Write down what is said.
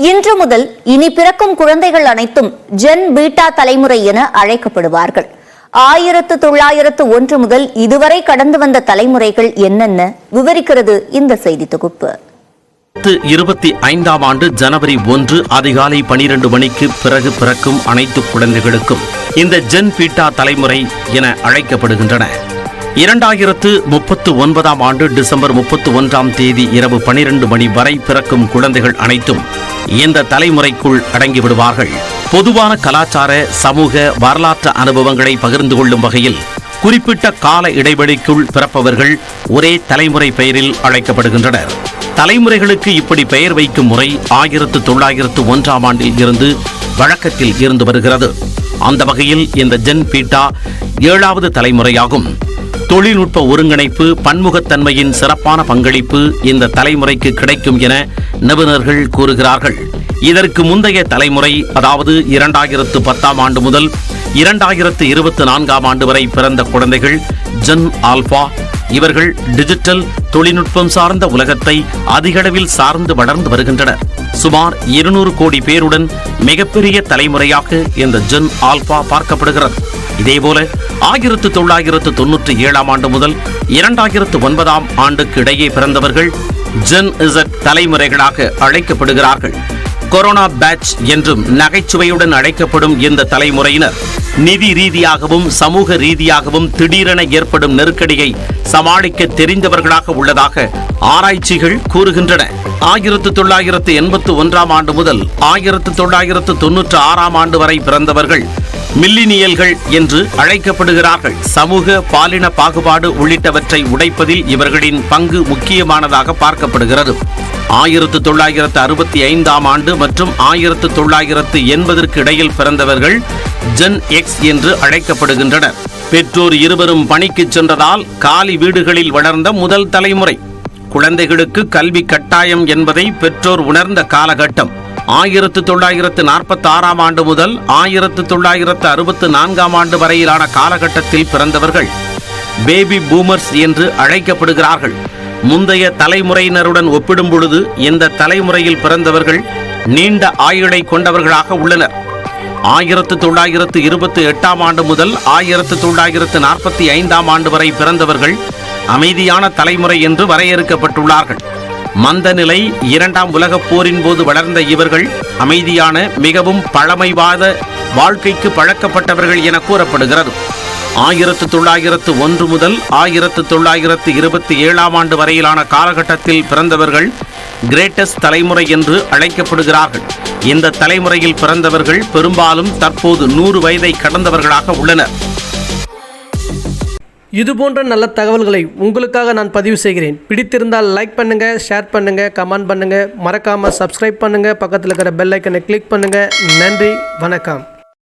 இன்று முதல் இனி பிறக்கும் குழந்தைகள் அனைத்தும் ஜென் பீட்டா தலைமுறை என அழைக்கப்படுவார்கள். 1901 முதல் இதுவரை கடந்து வந்த தலைமுறைகள் என்னென்ன விவரிக்கிறது இந்த செய்தி தொகுப்பு. 2025ஆம் ஆண்டு ஜனவரி 1 அதிகாலை 12 மணிக்கு பிறகு பிறக்கும் அனைத்து குழந்தைகளுக்கும் இந்த ஜென் பீட்டா தலைமுறை என அழைக்கப்படுகின்றன. 2039ஆம் ஆண்டு டிசம்பர் 31ஆம் தேதி இரவு 12 மணி வரை பிறக்கும் குழந்தைகள் அனைத்தும் இந்த தலைமுறைக்குள் அடங்கிவிடுவார்கள். பொதுவான கலாச்சார சமூக வரலாற்று அனுபவங்களை பகிர்ந்து கொள்ளும் வகையில் குறிப்பிட்ட கால இடைவெளிக்குள் பிறப்பவர்கள் ஒரே தலைமுறை பெயரில் அழைக்கப்படுகின்றனர். தலைமுறைகளுக்கு இப்படி பெயர் வைக்கும் முறை 1901ஆம் ஆண்டில் இருந்து வழக்கத்தில் இருந்து வருகிறது. அந்த வகையில் இந்த ஜென் பீட்டா 7வது தலைமுறையாகும். தொழில்நுட்ப ஒருங்கிணைப்பு, பன்முகத்தன்மையின் சிறப்பான பங்களிப்பு இந்த தலைமுறைக்கு கிடைக்கும் என நிபுணர்கள் கூறுகிறார்கள். இதற்கு முந்தைய தலைமுறை, அதாவது 2010ஆம் ஆண்டு முதல் 2024ஆம் ஆண்டு வரை பிறந்த குழந்தைகள் ஜென் ஆல்பா. இவர்கள் டிஜிட்டல் தொழில்நுட்பம் சார்ந்த உலகத்தை அதிகளவில் சார்ந்து வளர்ந்து வருகின்றனர். சுமார் 200 கோடி பேருடன் மிகப்பெரிய தலைமுறையாக இந்த ஜென் ஆல்பா பார்க்கப்படுகிறது. இதேபோல 1997ஆம் ஆண்டு முதல் 2009ஆம் ஆண்டுக்கு இடையே பிறந்தவர்கள் ஜென் இசட் தலைமுறைகளாக அழைக்கப்படுகிறார்கள். கொரோனா பேட்ச் என்றும் நகைச்சுவையுடன் அழைக்கப்படும் இந்த தலைமுறையினர் நிதி ரீதியாகவும் சமூக ரீதியாகவும் திடீரென ஏற்படும் நெருக்கடியை சமாளிக்க தெரிந்தவர்களாக உள்ளதாக ஆராய்ச்சிகள் கூறுகின்றன. 1981ஆம் ஆண்டு முதல் 1996ஆம் ஆண்டு வரை பிறந்தவர்கள் மில்லினியல்கள் என்று அழைக்கப்படுகிறார்கள். சமூக பாலின பாகுபாடு உள்ளிட்டவற்றை உடைப்பதில் இவர்களின் பங்கு முக்கியமானதாக பார்க்கப்படுகிறது. 1965ஆம் ஆண்டு மற்றும் 1980ற்கு இடையில் பிறந்தவர்கள் ஜென் எக்ஸ் என்று அழைக்கப்படுகின்றனர். பெற்றோர் இருவரும் பணிக்கு சென்றதால் காலி வீடுகளில் வளர்ந்த முதல் தலைமுறை. குழந்தைகளுக்கு கல்வி கட்டாயம் என்பதை பெற்றோர் உணர்ந்த காலகட்டம் 1946ஆம் ஆண்டு முதல் 1964ஆம் ஆண்டு வரையிலான காலகட்டத்தில் பிறந்தவர்கள் பேபி பூமர்ஸ் என்று அழைக்கப்படுகிறார்கள். முந்தைய தலைமுறையினருடன் ஒப்பிடும் பொழுது இந்த தலைமுறையில் பிறந்தவர்கள் நீண்ட ஆயுளை கொண்டவர்களாக உள்ளனர். 1928ஆம் ஆண்டு முதல் 1945ஆம் ஆண்டு வரை பிறந்தவர்கள் அமைதியான தலைமுறை என்று வரையறுக்கப்பட்டுள்ளார்கள். மந்தநிலை, 2ஆம் உலகப் போரின் போது வளர்ந்த இவர்கள் அமைதியான, மிகவும் பழமைவாத வாழ்க்கைக்கு பழக்கப்பட்டவர்கள் என கூறப்படுகிறது. 1901 முதல் 1927ஆம் ஆண்டு வரையிலான காலகட்டத்தில் பிறந்தவர்கள் கிரேட்டஸ்ட் தலைமுறை என்று அழைக்கப்படுகிறார்கள். இந்த தலைமுறையில் பிறந்தவர்கள் பெரும்பாலும் தற்போது 100 வயதை கடந்தவர்களாக உள்ளனர். இதுபோன்ற நல்ல தகவல்களை உங்களுக்காக நான் பதிவு செய்கிறேன். பிடித்திருந்தால் லைக் பண்ணுங்கள், ஷேர் பண்ணுங்கள், கமெண்ட் பண்ணுங்கள், மறக்காமல் சப்ஸ்கிரைப் பண்ணுங்கள், பக்கத்தில் இருக்கிற பெல் ஐக்கனை கிளிக் பண்ணுங்கள். நன்றி, வணக்கம்.